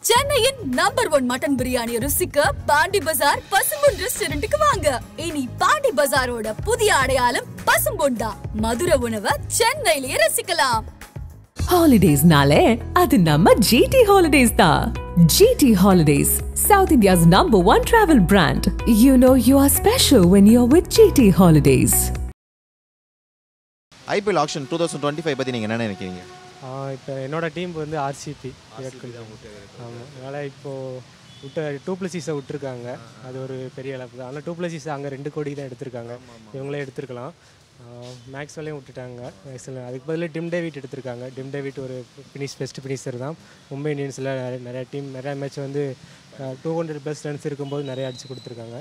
சென்னையின் number 1 mutton biryani ருசிக்க பாண்டி பஜார் பசும்பொன் ரெஸ்டாரண்ட்டுக்கு வாங்க. இனி பாண்டி பஜாரோட புதிய அடையாளம் பசும்பொன் தான். மதுரை உணவை சென்னையிலேயே ரசிக்கலாம். Holidays nale adu namma GT Holidays da. GT Holidays, South India's #1 travel brand. You know you are special when you're with GT Holidays. IPL auction 2025 பத்தி நீங்க என்ன நினைக்கிறீங்க? இப்போ என்னோட டீம் வந்து ஆர்சிபி விராட் கோலி. ஆமாம், அதனால் இப்போது 2+6 விட்டுருக்காங்க. அது ஒரு பெரிய இழப்பு தான். ஆனால் 2+6 அங்கே 2 கோடி தான் எடுத்திருக்காங்க. இவங்களே எடுத்துருக்கலாம். மேக்ஸ்வெல்லையும் விட்டுட்டாங்க. அதுக்கு பதில் டிம் டேவிட் எடுத்திருக்காங்க. டிம் டேவிட் ஒரு பெஸ்ட் ஃபினிஷர் தான். மும்பை இந்தியன்ஸில் நிறைய மேட்ச் வந்து 200+ ரன்ஸ் இருக்கும்போது நிறைய அடித்து கொடுத்துருக்காங்க.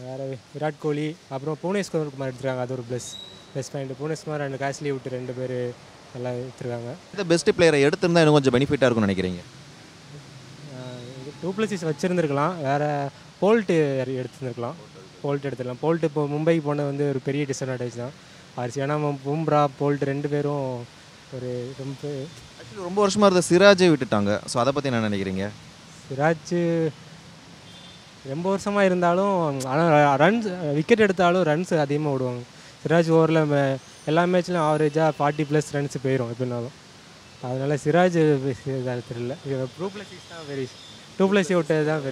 வேறு விராட் கோலி, அப்புறம் புவனேஸ்வர் எடுத்துருக்காங்க. அது ஒரு plus point. Bhuvneshwar and costly விட்டு 2 பேர் நல்லா எடுத்துருக்காங்க. இந்த பெஸ்ட் பிளேயரை எடுத்திருந்தா இன்னும் கொஞ்சம் பெனிஃபிட்டாக இருக்கும்னு நினைக்கிறீங்க? 2+6 வச்சுருந்துருக்கலாம். வேறு போல்ட்டு எடுத்துருந்துருக்கலாம். போல்ட் இப்போ மும்பைக்கு போனது வந்து ஒரு பெரிய டிஸ்அட்வான்டேஜ் தான் ஆர்சி. ஏன்னா பும்ரா போல்ட் 2 பேரும் ஒரு ரொம்ப வருஷமாக இருந்த சிராஜை விட்டுட்டாங்க. ஸோ அதை பற்றி என்ன நினைக்கிறீங்க? சிராஜ் ரொம்ப வருஷமாக இருந்தாலும் ஆனால் ரன்ஸ் விக்கெட் எடுத்தாலும் ரன்ஸ் அதிகமாக விடுவாங்க. சிராஜ் ஓவரில் எல்லா மேட்ச்லையும் ஆவரேஜாக 40+ ரன்ஸ் போயிடும் எப்படின்னாலும். அதனால் சிராஜ் இதாக தெரியல. 2+6 தான் 2+6 விட்டது தான்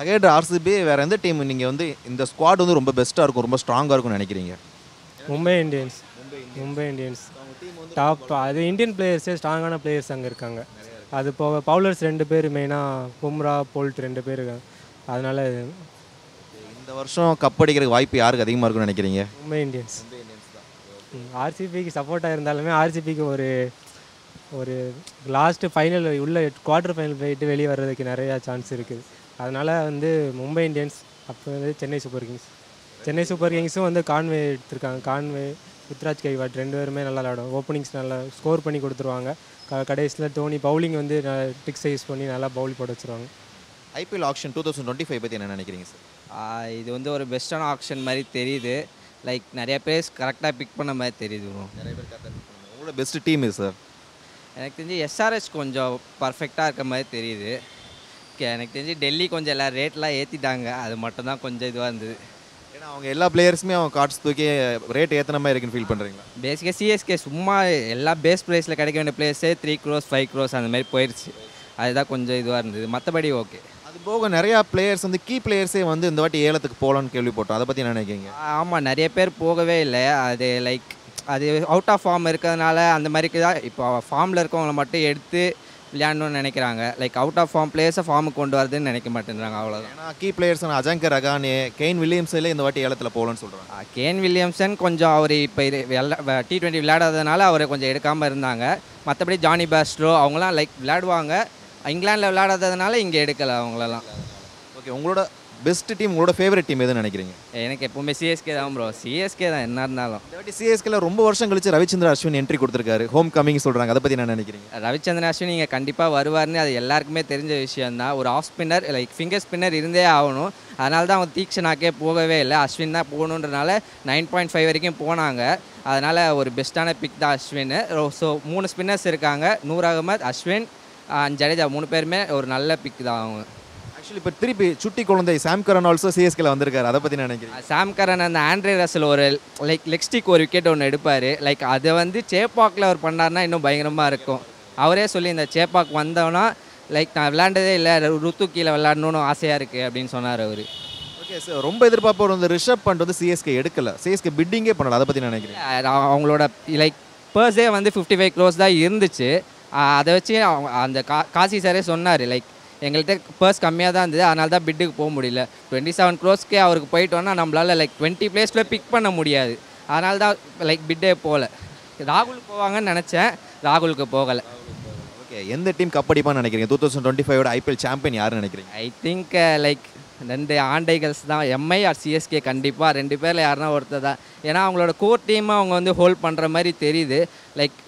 அகேட் ஆர்சிபி வேறு எந்த டீம் நீங்கள் வந்து இந்த ஸ்குவாட் வந்து ரொம்ப பெஸ்ட்டாக இருக்கும், ரொம்ப ஸ்ட்ராங்காக இருக்கும்னு நினைக்கிறீங்க? Mumbai Indians top. அது இந்தியன் பிளேயர்ஸே ஸ்ட்ராங்கான பிளேயர்ஸ் அங்கே இருக்காங்க. அது போக பவுலர்ஸ் 2 பேர் மெயினாக பும்ரா போல்ட் 2 பேர் இருக்காங்க. அதனால் இந்த வருஷம் கப் அடிக்கிறதுக்கு வாய்ப்பு யாருக்கு அதிகமாக இருக்குன்னு நினைக்கிறீங்க? மும்பை இந்தியன்ஸ் ஆர்சிபிக்கு சப்போர்ட்டாக இருந்தாலுமே ஆர்சிபிக்கு ஒரு லாஸ்ட்டு ஃபைனல் உள்ள குவார்ட்டர் ஃபைனல் போயிட்டு வெளியே வர்றதுக்கு நிறையா சான்ஸ் இருக்குது. அதனால் வந்து மும்பை இந்தியன்ஸ், அப்போ வந்து சென்னை சூப்பர் கிங்ஸும் வந்து கான்வே எடுத்திருக்காங்க. கான்வே, ருத்ராஜ் கைவாட் 2 பேருமே நல்லா விளாடும். ஓப்பனிங்ஸ் நல்லா ஸ்கோர் பண்ணி கொடுத்துருவாங்க. கடைசியில் தோனி பவுலிங் வந்து ட்ரிக்ஸ் யூஸ் பண்ணி நல்லா பவுல் போட வச்சுருவாங்க. IPL ஆக்ஷன் 2025 பற்றி என்ன நினைக்கிறீங்க சார்? இது வந்து ஒரு பெஸ்ட்டான ஆப்ஷன் மாதிரி தெரியுது. லைக் நிறைய பேர் கரெக்டாக பிக் பண்ண மாதிரி தெரியுது. நிறைய பேர் கரெக்டாக பிக் பண்ணுவாங்க. உங்களோட பெஸ்ட் டீம் இது சார்? எனக்கு தெரிஞ்சு SRH கொஞ்சம் பர்ஃபெக்டாக இருக்க மாதிரி தெரியுது. எனக்கு தெரிஞ்சு டெல்லி கொஞ்சம் எல்லாம் ரேட்லாம் ஏற்றிட்டாங்க. அது மட்டும் தான் கொஞ்சம் இதுவாக இருந்தது. ஏன்னா அவங்க எல்லா பிளேயர்ஸுமே அவங்க கார்ட்ஸ் தூக்கி ரேட் ஏற்றின மாதிரி இருக்குன்னு ஃபீல் பண்ணுறீங்களா? பேசிக்காக CSK சும்மா எல்லா பேஸ் ப்ரைஸில் கிடைக்க வேண்டிய பிளேயர்ஸே 3 crores 5 crores அந்த மாதிரி போயிடுச்சு. அதுதான் கொஞ்சம் இதுவாக இருந்தது. மற்றபடி ஓகே. அது போக நிறையா பிளேயர்ஸ் வந்து கீ பிளேயர்ஸே வந்து இந்த வாட்டி ஏலத்துக்கு போகலான்னு கேள்விப்பட்டோம். அதை பற்றி என்ன நினைக்கிறீங்க? ஆமாம், நிறைய பேர் போகவே இல்லை. அது லைக் அது அவுட் ஆஃப் ஃபார்ம் இருக்கிறதுனால அந்த மாதிரிக்கு தான் இப்போ ஃபார்மில் இருக்கவங்களை மட்டும் எடுத்து விளையாடணும்னு நினைக்கிறாங்க. லைக் அவுட் ஆஃப் ஃபார்ம் பிளேயர்ஸை ஃபார்முக்கு கொண்டு வரதுன்னு நினைக்க மாட்டேங்கிறாங்க. அவ்வளோதான். ஏன்னா கீ பிளேயர்ஸ் அஜங்கர் ரகானே, கெயின் வில்லியம்ஸில் இந்த வாட்டி ஏலத்தில் போகலான்னு சொல்கிறாங்க. கேன் வில்லியம்சன் கொஞ்சம் அவர் இப்போ T20 விளையாடாததுனால அவரை கொஞ்சம் எடுக்காமல் இருந்தாங்க. மற்றபடி ஜானி பேஸ்ட்ரோ அவங்களாம் லைக் விளையாடுவாங்க. இங்கிலாண்டில் விளையாடாததுனால இங்கே எடுக்கலை அவங்களெல்லாம். ஓகே, உங்களோட பெஸ்ட் டீம், உங்களோட ஃபேவரட் டீம் எதுன்னு நினைக்கிறீங்க? எனக்கு எப்போவுமே CSK தான் ப்ரோ. CSK தான் என்ன இருந்தாலும். இந்த வாட்டி CSKல ரொம்ப வருஷம் கழிச்சு ரவிச்சந்திரன் அஸ்வின் என்ட்ரி கொடுத்துருக்காரு. ஹோம் கமிங் சொல்கிறாங்க. அதை பற்றி என்ன நினைக்கிறீங்க? ரவிச்சந்திரன் அஸ்வின் இங்கே கண்டிப்பாக வருவார்னு அது எல்லாருக்குமே தெரிஞ்ச விஷயந்தான். ஒரு off spinner like finger spinner இருந்தே ஆகணும். அதனால தான் அவங்க தீக்ஷனாக்கே போகவே இல்லை. அஸ்வின் தான் போகணுன்றனால 9.5 வரைக்கும் போனாங்க. அதனால் ஒரு பெஸ்ட்டான பிக் தான் அஸ்வின். ஸோ 3 ஸ்பின்னர்ஸ் இருக்காங்க. நூர் அகமத், அஸ்வின், ஜடேஜா 3 பேருமே ஒரு நல்ல பிக் தான் அவங்க. ஆக்சுவலி இப்போ திருப்பி சுட்டி குழந்தை சாம் கரன் ஆல்சோ CSKல வந்திருக்காரு. அதை பற்றி நினைக்கிறேன்? சாம் கரன் அந்த ஆண்ட்ரே ரசல் ஒரு லைக் லெக் ஸ்டிக் ஒரு விக்கெட் ஒன்று எடுப்பார். லைக் அதை வந்து சேப்பாக்கில் அவர் பண்ணார்னா இன்னும் பயங்கரமாக இருக்கும். அவரே சொல்லி இந்த சேப்பாக் வந்தோன்னா லைக் நான் விளையாண்டதே இல்லை, ருத்து கீழே விளையாடணுன்னு ஆசையாக இருக்குது அப்படின்னு சொன்னார் அவர். ஓகே சார், ரொம்ப எதிர்பார்ப்பவர் வந்து ரிஷப் பண்ட் வந்து CSK எடுக்கலை. CSK பிட்டிங்கே பண்ணல. அதை பற்றி நினைக்கிறேன்? அவங்களோட லைக் பர்ஸே வந்து 55 crores தான் இருந்துச்சு. அதை வச்சு அந்த காசி சாரே சொன்னார் லைக் எங்கள்கிட்ட பர்ஸ் கம்மியாக தான் இருந்தது, அதனால தான் பிட்டுக்கு போக முடியல. 27 crores அவருக்கு போயிட்டோன்னா நம்மளால் லைக் 20 placeல பிக் பண்ண முடியாது. அதனால தான் லைக் பிட்டே போகல. ராகுல் போவாங்கன்னு நினச்சேன், ராகுலுக்கு போகலை. ஓகே, எந்த டீம் கப் அடிப்பான்னு நினைக்கிறீங்க? 2025 IPL சாம்பியன் யாருன்னு நினைக்கிறீங்க? ஐ திங்க் லைக் 2 ஆண்டைகள்ஸ் தான். MI ஆர் CSK கண்டிப்பாக 2 பேரில் யாருன்னா ஒருத்தர் தான். ஏன்னா அவங்களோட கோர் டீமை அவங்க வந்து ஹோல்ட் பண்ணுற மாதிரி தெரியுது. லைக்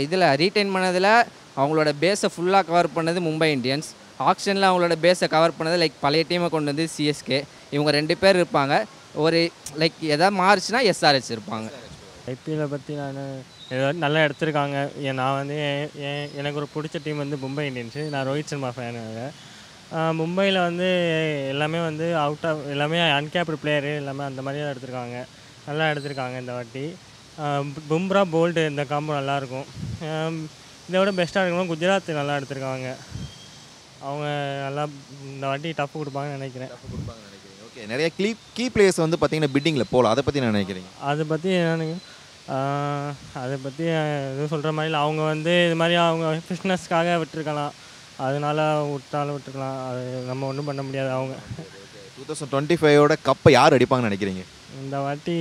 இதில் ரீட்டைன் பண்ணதில் அவங்களோட பேஸை ஃபுல்லாக கவர் பண்ணது மும்பை இந்தியன்ஸ். ஆக்ஷனில் அவங்களோட பேஸை கவர் பண்ணது லைக் பழைய டீமை கொண்டு வந்து CSK. இவங்க 2 பேர் இருப்பாங்க. ஒரு லைக் எதாவது மாறுச்சுன்னா SRH இருப்பாங்க. IPL பற்றி நான் நல்லா எடுத்திருக்காங்க. நான் வந்து எனக்கு ஒரு பிடிச்ச டீம் வந்து மும்பை இந்தியன்ஸு. நான் ரோஹித் சர்மா ஃபேனு. மும்பையில் வந்து எல்லாமே வந்து எல்லாமே அன்கேப்டு பிளேயரு எல்லாமே அந்த மாதிரி தான் எடுத்திருக்காங்க. நல்லா எடுத்திருக்காங்க இந்த வாட்டி. பும்ரா போல்டு இந்த காம்போ நல்லாயிருக்கும். இதை விட பெஸ்ட்டாக இருக்கணும் குஜராத் நல்லா எடுத்திருக்காங்க. அவங்க நல்லா இந்த வாட்டி டஃப் கொடுப்பாங்கன்னு நினைக்கிறேன். ஓகே, நிறைய கீ பிளேயர்ஸ் வந்து பார்த்தீங்கன்னா பிட்டிங்கில் போகலாம். அதை பற்றி நான் நினைக்கிறீங்க? அதை பற்றி எதுவும் சொல்கிற மாதிரி இல்லை. அவங்க வந்து இது மாதிரி அவங்க ஃபிட்னஸ்க்காக விட்டுருக்கலாம். அதனால விட்டுருக்கலாம். அது நம்ம ஒன்றும் பண்ண முடியாது. அவங்க 2025ஓட கப்பை யார் அடிப்பாங்கன்னு நினைக்கிறீங்க? இந்த வாட்டி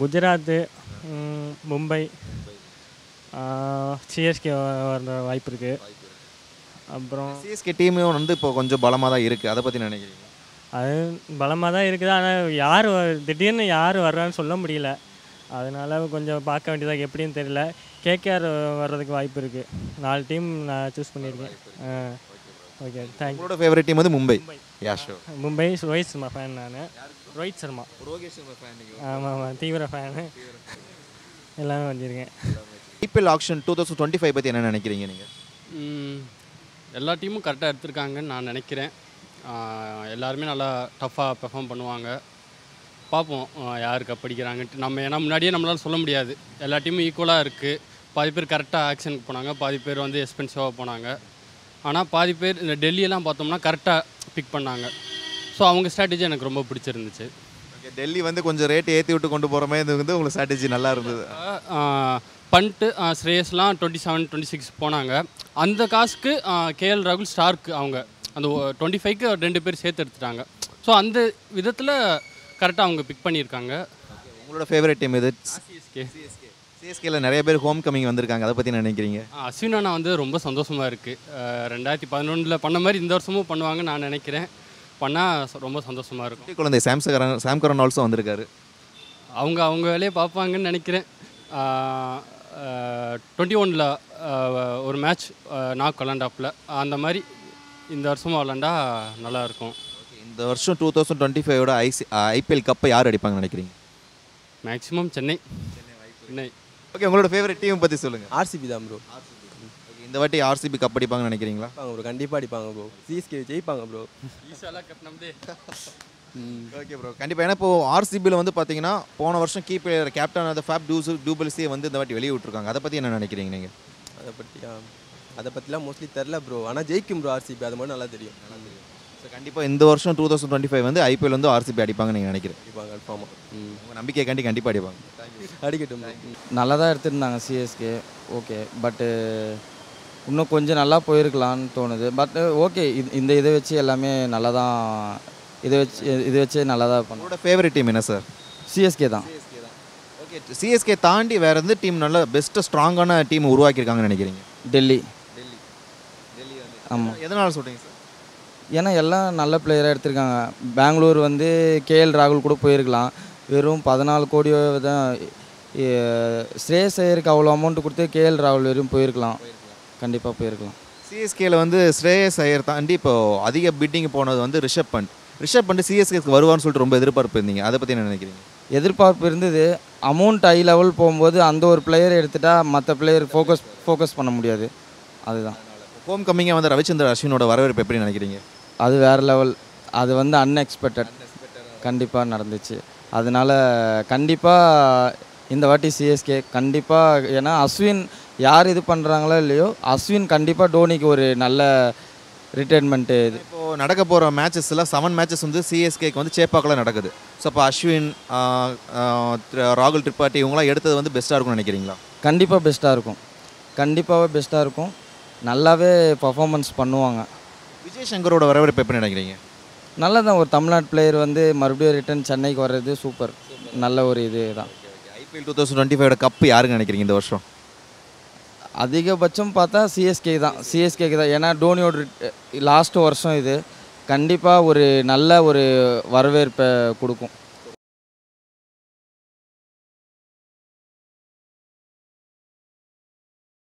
குஜராத்து, மும்பை, சிஎஸ்கே வர வாய்ப்பு இருக்குது. அப்புறம் சிஎஸ்கே டீமும் வந்து இப்போ கொஞ்சம் பலமாக தான் இருக்குது. அதை பற்றி நினைக்கிறீங்க? அது பலமாக தான் இருக்குது. ஆனால் திடீர்னு யார் வர்றான்னு சொல்ல முடியல. அதனால கொஞ்சம் பார்க்க வேண்டியதாக எப்படின்னு தெரியல. கேகேஆர் வர்றதுக்கு வாய்ப்பு இருக்குது. 4 டீம் நான் சூஸ் பண்ணியிருக்கேன். Okay, thank you. உங்களோட ஃபேவரட் டீம் வந்து Mumbai? Yeah sure. Mumbai Rohit Sharma fan. நான் ரோஹித் சர்மா ஆமாம் தீவிர ஃபேனு. எல்லாமே வந்திருக்கேன். ஐபிஎல் ஆக்ஷன் 2025 பற்றி என்ன நினைக்கிறீங்க நீங்கள்? எல்லா டீமும் கரெக்டாக எடுத்திருக்காங்கன்னு நான் நினைக்கிறேன். எல்லாருமே நல்லா டஃப்பாக பெர்ஃபார்ம் பண்ணுவாங்க. பார்ப்போம் யாருக்கு படிக்கிறாங்கன்ட்டு. ஏன்னா முன்னாடியே நம்மளால் சொல்ல முடியாது. எல்லா டீமும் ஈக்குவலாக இருக்குது. பாதி பேர் கரெக்டாக ஆக்ஷனுக்கு போனாங்க, பாதி பேர் வந்து எக்ஸ்பென்சிவாக போனாங்க. ஆனால் பாதி பேர் இந்த டெல்லியெல்லாம் பார்த்தோம்னா கரெக்டாக பிக் பண்ணாங்க. ஸோ அவங்க ஸ்ட்ராட்டஜி எனக்கு ரொம்ப பிடிச்சிருந்துச்சு. ஓகே, டெல்லி வந்து கொஞ்சம் ரேட் ஏற்றி விட்டு கொண்டு போகிற மாதிரி வந்து உங்களுக்கு ஸ்ட்ராட்டஜி நல்லா இருந்தது. பண்ட்டு ஸ்ரேயஸ்லாம் 27, 26 போனாங்க. அந்த காசுக்கு கேஎல் ராகுல், ஸ்டார்க் அவங்க அந்த 25க்கு 2 பேர் சேர்த்து எடுத்துட்டாங்க. ஸோ அந்த விதத்தில் கரெக்டாக அவங்க பிக் பண்ணியிருக்காங்க. உங்களோட ஃபேவரட் டீம் இது? சிஎஸ்கே. சிஎஸ்கேல நிறைய பேர் ஹோம் கமிங் வந்திருக்காங்க. அதை பற்றி நினைக்கிறீங்க? அஸ்வின் அண்ணா வந்து ரொம்ப சந்தோஷமாக இருக்குது. 2011 பண்ண மாதிரி இந்த வருஷமும் பண்ணுவாங்கன்னு நான் நினைக்கிறேன். பண்ணால் ரொம்ப சந்தோஷமாக இருக்கும். குழந்தை சாம் கரன் ஆல்சோ வந்திருக்காரு. அவங்க வேலையை பார்ப்பாங்கன்னு நினைக்கிறேன். 21ல் ஒரு மேட்ச் நாக் விளாண்டாப்பில் அந்த மாதிரி இந்த வருஷமும் விளாண்டா நல்லாயிருக்கும். இந்த வருஷம் 2025ஓட ஐபிஎல் கப்பை யார் அடிப்பாங்கன்னு நினைக்கிறீங்க? மேக்ஸிமம் சென்னை. ஓகே, உங்களோட ஃபேவரட் டீம் பற்றி சொல்லுங்கள். ஆர்சிபி தான் ப்ரோ. இந்த வாட்டி ஆர்சிபி கப் அடிப்பாங்கன்னு நினைக்கிறீங்களா? ப்ரோ கண்டிப்பாக அடிப்பாங்க ப்ரோ. சிஎஸ்கே ஜெயிப்பாங்க ப்ரோ. ஓகே ப்ரோ, கண்டிப்பாக. ஏன்னா இப்போ ஆர்சிபியில் வந்து பார்த்தீங்கன்னா போன வருஷம் கீ பிளேயர் கேப்டன் அந்த ஃபேப் டூபிள்ஸே வந்து இந்த வாட்டி வெளியே விட்டுருக்காங்க. அதை பற்றி என்ன நினைக்கிறீங்க நீங்கள்? அதை பற்றிலாம் மோஸ்ட்லி தெரில ப்ரோ. ஆனால் ஜெயிக்கும் ப்ரோ ஆர்சிபி, அது மட்டும் நல்லா தெரியும். ஸோ கண்டிப்பாக இந்த வருஷம் 2025 வந்து ஐபிஎல் வந்து ஆர்சிபி அடிப்பாங்கன்னு நீங்கள் நினைக்கிறேன்? அடிப்பாங்க கன்ஃபார்மாக. உங்கள் நம்பிக்கைக்காண்டி கண்டிப்பாக அடிப்பாங்க. அடிக்கட்டும். நல்லா தான் எடுத்துருந்தாங்க சிஎஸ்கே. ஓகே, பட்டு இன்னும் கொஞ்சம் நல்லா போயிருக்கலான்னு தோணுது. பட் ஓகே, இதை வச்சு எல்லாமே நல்லா தான். இதை வச்சு நல்லா தான் பண்ணுவோம். உங்களோட ஃபேவரட் டீம் என்ன சார்? சிஎஸ்கே தான். ஓகே, சிஎஸ்கே தாண்டி வேறு எந்த டீம் நல்ல பெஸ்ட்டு ஸ்ட்ராங்கான டீம் உருவாக்கியிருக்காங்கன்னு நினைக்கிறீங்க? டெல்லி. ஆமாம். எதனால் சொல்கிறீங்க சார்? ஏன்னா எல்லாம் நல்ல பிளேயராக எடுத்திருக்காங்க. பெங்களூர் வந்து கேஎல் ராகுல் கூட போயிருக்கலாம். வெறும் 14 கோடி தான். ஸ்ரேயஸ் ஐயருக்கு அவ்வளோ அமௌண்ட் கொடுத்து கேஎல் ராகுல் வெறும் போயிருக்கலாம். கண்டிப்பாக போயிருக்கலாம். சிஎஸ்கேல வந்து ஸ்ரேயஸ் ஐயர் தாண்டி இப்போ அதிக பிட்டிங் போனது வந்து ரிஷப் பண்ட் சிஎஸ்கேக்கு வருவான்னு சொல்லிட்டு ரொம்ப எதிர்பார்ப்பு இருந்தீங்க. அதை பற்றி என்ன நினைக்கிறீங்க? எதிர்பார்ப்பு இருந்தது. அமௌண்ட் ஹை லெவல் போகும்போது அந்த ஒரு பிளேயரை எடுத்துட்டா மற்ற பிளேயர் ஃபோக்கஸ் பண்ண முடியாது. அதுதான். ஹோம் கம்மிங்காக வந்து ரவிச்சந்திரன் அஸ்வினோட வரவேற்பு எப்படி நினைக்கிறீங்க? அது வேறு லெவல். அது வந்து அன்எக்ஸ்பெக்டட் கண்டிப்பாக நடந்துச்சு. அதனால் கண்டிப்பாக இந்த வாட்டி சிஎஸ்கே கண்டிப்பாக. ஏன்னா அஸ்வின் யார் இது பண்ணுறாங்களோ இல்லையோ, அஸ்வின் கண்டிப்பாக டோனிக்கு ஒரு நல்ல ரிட்டைர்மெண்ட்டு. இது இப்போது நடக்க போகிற மேட்சஸில் 7 மேட்சஸ் வந்து சிஎஸ்கேக்கு வந்து சேப்பாக்கில் நடக்குது. ஸோ இப்போ அஸ்வின், ராகுல் திரிபாட்டி இவங்களாம் எடுத்தது வந்து பெஸ்ட்டாக இருக்கும்னு நினைக்கிறீங்களா? கண்டிப்பாக பெஸ்ட்டாக இருக்கும். கண்டிப்பாகவே பெஸ்ட்டாக இருக்கும். நல்லாவே பர்ஃபார்மன்ஸ் பண்ணுவாங்க. விஜய் சங்கரோட வரவேற்பு எப்படி நினைக்கிறீங்க? நல்லா தான். ஒரு தமிழ்நாடு பிளேயர் வந்து மறுபடியும் ரிட்டர்ன் சென்னைக்கு வர்றது சூப்பர். நல்ல ஒரு இது தான். ஐபிஎல் 2025ஓட கப்பு யாருன்னு நினைக்கிறீங்க இந்த வருஷம்? அதிகபட்சம் பார்த்தா சிஎஸ்கேக்கு தான். ஏன்னா டோனியோட லாஸ்ட் வருஷம் இது. கண்டிப்பாக ஒரு நல்ல ஒரு வரவேற்பை கொடுக்கும்.